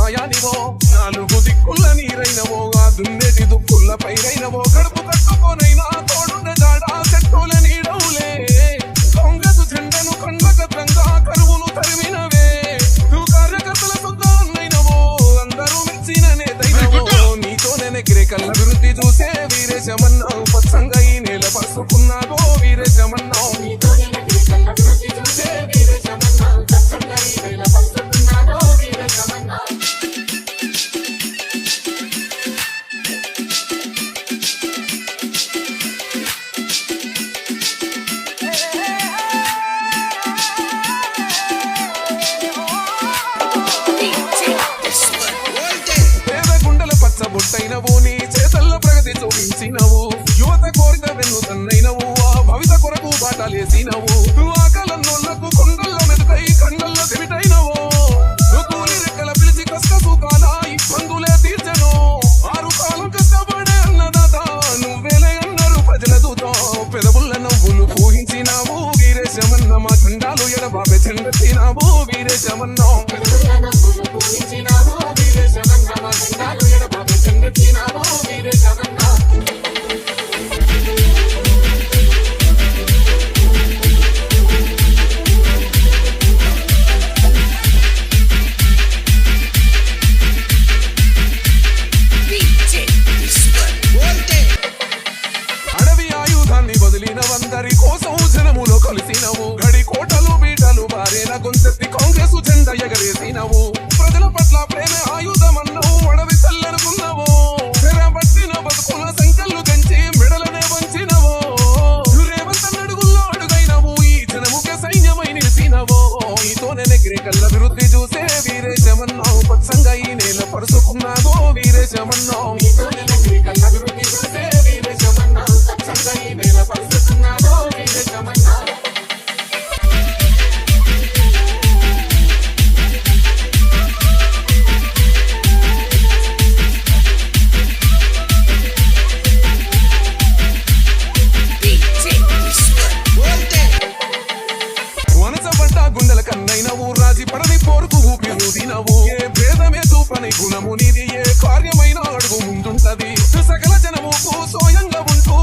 మాయానివో నాలుగు దిక్కుల నీరైనవో ఆ దున్నెటి దుక్కుల పైరైనవో కడుపు కట్టుకోనైనా తోడుండ జాడా చెట్టుల నీడవులే కాంగ్రెస్ జెండను కండ్లకత్రంగా కరువును తరిమినవే నువ్వు కార్యకర్తల సొంతాన్నైనవో అందరూ మెచ్చిన నేతైనవో నీతోనే నెగిరే కళ్ళ అభివృద్ధి చూసే వీరేశమన్నావు పచ్చంగా ఈ నేల పరుచుకున్నావో వీరేశమన్నావు బొట్టైనవు నీ చేతల్లో ప్రగతి చూపించినవు యువత కోరిక వెన్నుతన్నైనవు ఆ భవిత కొరకు బాటలేసినవు ఆకలన్నోళ్లకు కొండల్లో మెదకై కండల్లో చెవిటైనవు కూలి రెక్కల పిలిచి కష్ట సుఖాల ఇబ్బందులే తీర్చను ఆరు కాలం కష్టపడే అన్నదాత నువ్వేలే అన్నారు ప్రజల దూత పెదవుల నవ్వులు పూహించినావు వీరేశమన్న మా జెండాలు ఎడబాబే చెండెత్తినావు వీరేశమన్నా వదిలినవందరి కోసం జనములో కలిసినవు గడి కోటలు బీటలు బారేన గొంతెత్తి కాంగ్రెస్ జెండా ఎగరేసినవు ప్రజల పట్ల ప్రేమ ఆయుధమన్నావు అడవి చల్లనుకున్నావు తెరబట్టిన బతుకుల సంఖ్యలు తెంచి మెడలనే వంచినవు రేవంత నడుగుల్లో అడుగైనవు ఈ జనముఖ సైన్యమై నిలిచినవు ఈతోనే నెగిరే కళ్ళ అభివృద్ధి చూసే వీరేశమన్నావు పచ్చంగా ఈ నేల పరుచుకున్నావో వీరేశమన్నావు గుండెల కన్నైనవు రాజీ పడని పోరుకు ఊపిరుదినవు ఏ భేదమే చూపని గుణము నీది ఏ కార్యమైన అడుగు ముందుంటది సకల జనముకు సోయంగా ఉంటూ